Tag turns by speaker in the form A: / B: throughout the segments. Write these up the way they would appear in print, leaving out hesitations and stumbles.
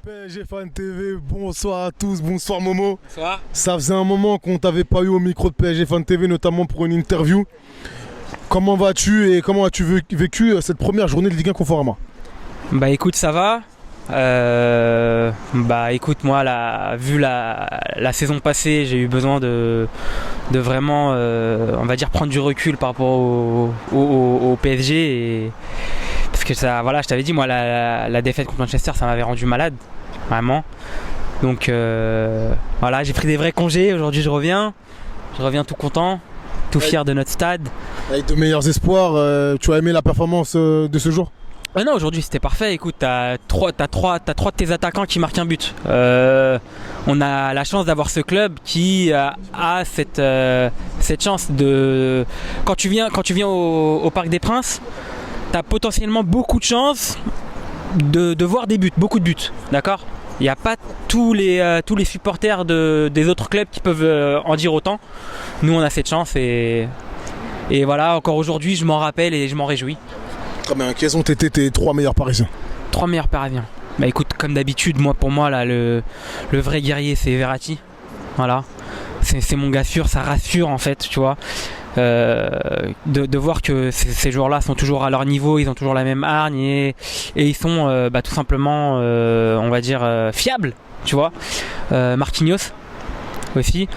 A: PSG Fan TV, bonsoir à tous, bonsoir Momo.
B: Bonsoir.
A: Ça faisait un moment qu'on t'avait pas eu au micro de PSG Fan TV, notamment pour une interview. Comment vas-tu et comment as-tu vécu cette première journée de Ligue 1 Conforama?
B: Bah écoute, ça va. Bah écoute, moi vu la saison passée, j'ai eu besoin de vraiment, on va dire, prendre du recul par rapport au PSG et parce que ça, voilà, je t'avais dit, moi la défaite contre Manchester, ça m'avait rendu malade, vraiment. Donc voilà, j'ai pris des vrais congés. Aujourd'hui, je reviens tout content, tout fier de notre stade.
A: Avec de meilleurs espoirs, tu as aimé la performance de ce jour?
B: Non, aujourd'hui c'était parfait. Écoute, t'as trois de tes attaquants qui marquent un but. On a la chance d'avoir ce club qui a cette chance de. Quand tu viens au Parc des Princes, t'as potentiellement beaucoup de chances de voir des buts, beaucoup de buts. D'accord ? Il n'y a pas tous les supporters des autres clubs qui peuvent en dire autant. Nous, on a cette chance et voilà. Encore aujourd'hui, je m'en rappelle et je m'en réjouis.
A: Très bien, quels ont été tes trois meilleurs Parisiens?
B: Trois meilleurs Parisiens. Bah écoute, comme d'habitude, pour moi là, le vrai guerrier, c'est Verratti. Voilà. C'est mon gars sûr, ça rassure en fait, tu vois. De voir que ces joueurs-là sont toujours à leur niveau, ils ont toujours la même hargne et ils sont tout simplement, on va dire, fiables, tu vois. Marquinhos aussi,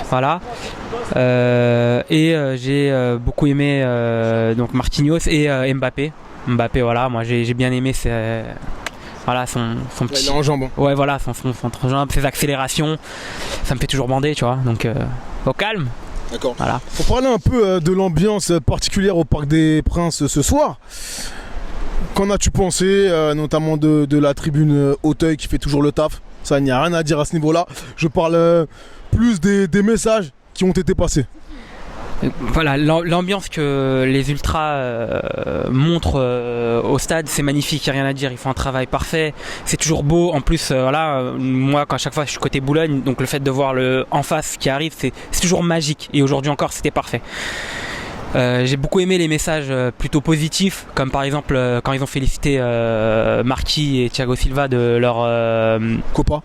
B: voilà. J'ai beaucoup aimé donc Marquinhos et Mbappé. Mbappé, voilà, moi j'ai bien aimé voilà, son petit.
A: Il est en jambes.
B: Ouais, voilà, son jambes, ses accélérations, ça me fait toujours bander, tu vois. Donc au calme.
A: D'accord.
B: Voilà.
A: Pour parler un peu de l'ambiance particulière au Parc des Princes ce soir, qu'en as-tu pensé, notamment de la tribune Auteuil qui fait toujours le taf? Ça, il n'y a rien à dire à ce niveau-là. Je parle plus des messages qui ont été passés.
B: Voilà, l'ambiance que les ultras montrent au stade, c'est magnifique, il n'y a rien à dire, ils font un travail parfait, c'est toujours beau. En plus, voilà, moi, à chaque fois je suis côté Boulogne, donc le fait de voir le en face qui arrive, c'est toujours magique. Et aujourd'hui encore, c'était parfait. J'ai beaucoup aimé les messages plutôt positifs, comme par exemple quand ils ont félicité Marquis et Thiago Silva de leur Copa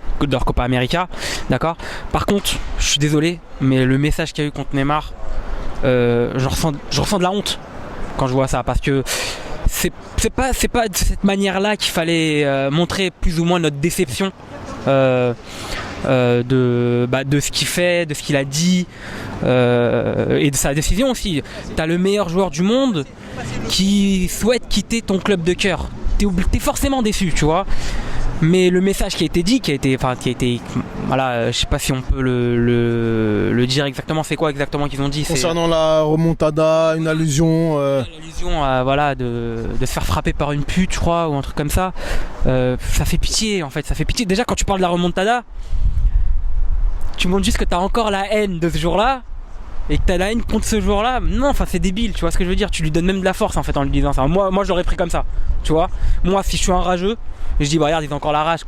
B: América, d'accord. Par contre, je suis désolé, mais le message qu'il y a eu contre Neymar, je ressens de la honte quand je vois ça, parce que c'est pas de cette manière-là qu'il fallait montrer plus ou moins notre déception de ce qu'il fait, de ce qu'il a dit et de sa décision aussi. T'as le meilleur joueur du monde qui souhaite quitter ton club de cœur. T'es forcément déçu, tu vois. Mais le message qui a été dit, voilà, je sais pas si on peut le dire exactement. C'est quoi exactement qu'ils ont dit?
A: Concernant la remontada, une allusion.
B: Une allusion à, voilà, de se faire frapper par une pute, je crois, ou un truc comme ça. Ça fait pitié, en fait. Ça fait pitié. Déjà, quand tu parles de la remontada, tu montres juste que t'as encore la haine de ce jour-là et que t'as la haine contre ce jour-là. Non, enfin, c'est débile. Tu vois ce que je veux dire? Tu lui donnes même de la force, en fait, en lui disant ça. Moi, je l'aurais pris comme ça. Tu vois? Moi, si je suis un rageux, je dis, bah regarde, ils ont encore la rage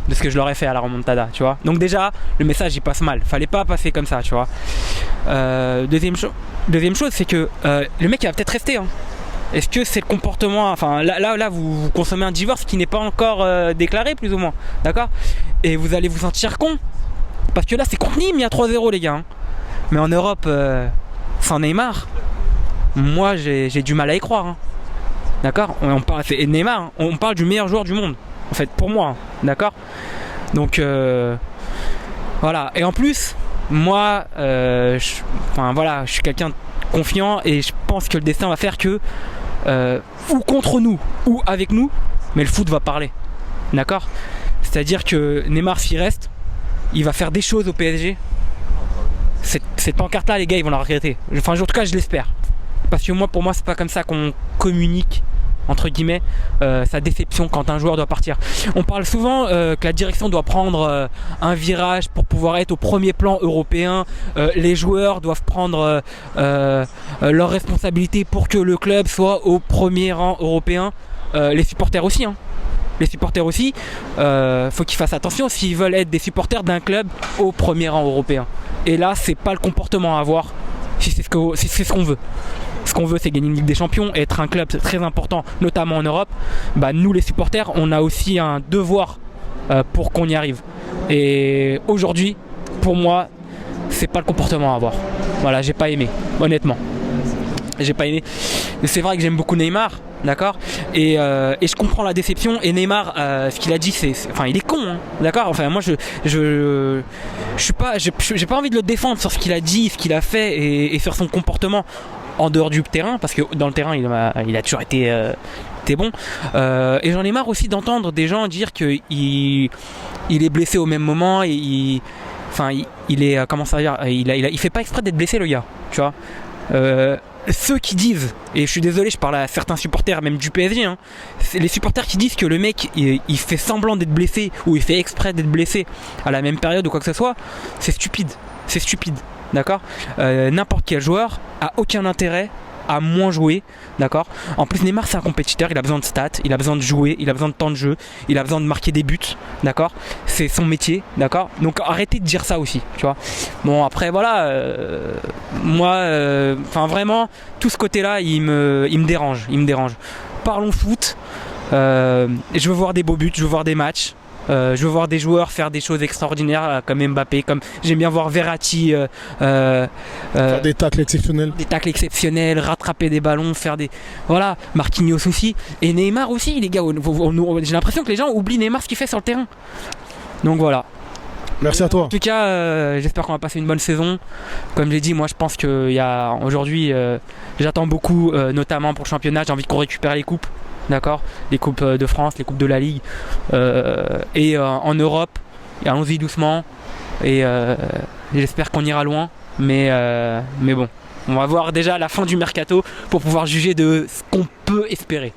B: de ce que je leur ai fait à la remontada, tu vois. Donc déjà, le message il passe mal. Fallait pas passer comme ça, tu vois. Deuxième chose, c'est que le mec il va peut-être rester. Hein. Est-ce que c'est le comportement? Enfin, là, vous consommez un divorce qui n'est pas encore déclaré, plus ou moins, d'accord? Et vous allez vous sentir con, parce que là c'est contre Nîmes, il y a 3-0 les gars. Hein. Mais en Europe, sans Neymar, moi j'ai du mal à y croire. Hein. D'accord? C'est Neymar, hein. On parle du meilleur joueur du monde. En fait, pour moi, hein, d'accord. Donc voilà. Et en plus, moi, je suis quelqu'un de confiant et je pense que le destin va faire que ou contre nous ou avec nous, mais le foot va parler, d'accord. C'est-à-dire que Neymar, s'il reste, il va faire des choses au PSG. Cette pancarte-là, les gars, ils vont la regretter. Enfin, en tout cas, je l'espère, parce que pour moi, c'est pas comme ça qu'on communique, entre guillemets, sa déception quand un joueur doit partir. On parle souvent que la direction doit prendre un virage pour pouvoir être au premier plan européen. Les joueurs doivent prendre leurs responsabilités pour que le club soit au premier rang européen. Les supporters aussi, hein. Les supporters aussi, faut qu'ils fassent attention s'ils veulent être des supporters d'un club au premier rang européen. Et là, c'est pas le comportement à avoir si c'est ce qu'on veut. Ce qu'on veut, c'est gagner une Ligue des Champions et être un club très important, notamment en Europe. Nous, les supporters, on a aussi un devoir pour qu'on y arrive. Et aujourd'hui, pour moi, c'est pas le comportement à avoir. Voilà, j'ai pas aimé, honnêtement. J'ai pas aimé. C'est vrai que j'aime beaucoup Neymar, d'accord, et je comprends la déception. Et Neymar, ce qu'il a dit, enfin, il est con, hein, d'accord. Enfin, moi, je suis pas, j'ai pas envie de le défendre sur ce qu'il a dit, ce qu'il a fait, et sur son comportement en dehors du terrain, parce que dans le terrain, il a toujours été bon. Et j'en ai marre aussi d'entendre des gens dire que il est blessé au même moment, et il est comment ça dire, il fait pas exprès d'être blessé, le gars, tu vois. Ceux qui disent, et je suis désolé, je parle à certains supporters même du PSG, hein, c'est les supporters qui disent que le mec il fait semblant d'être blessé, ou il fait exprès d'être blessé à la même période ou quoi que ce soit, c'est stupide, d'accord. N'importe quel joueur a aucun intérêt à moins jouer, d'accord. En plus, Neymar, c'est un compétiteur, il a besoin de stats, il a besoin de jouer, il a besoin de temps de jeu, il a besoin de marquer des buts, d'accord. C'est son métier, d'accord. Donc arrêtez de dire ça aussi, tu vois. Bon, après voilà, moi, enfin vraiment, tout ce côté-là, il me dérange, Parlons foot. Je veux voir des beaux buts, je veux voir des matchs. Je veux voir des joueurs faire des choses extraordinaires comme Mbappé, comme j'aime bien voir Verratti
A: Faire des tacles exceptionnels,
B: rattraper des ballons, faire des... Voilà, Marquinhos aussi, et Neymar aussi, les gars. J'ai l'impression que les gens oublient Neymar, ce qu'il fait sur le terrain. Donc voilà.
A: Merci à toi.
B: En tout cas, j'espère qu'on va passer une bonne saison. Comme j'ai dit, moi je pense qu'il y a aujourd'hui, j'attends beaucoup, notamment pour le championnat. J'ai envie qu'on récupère les coupes. D'accord, les coupes de France, les coupes de la Ligue, et en Europe, allons-y doucement, et j'espère qu'on ira loin, mais bon, on va voir déjà la fin du mercato pour pouvoir juger de ce qu'on peut espérer.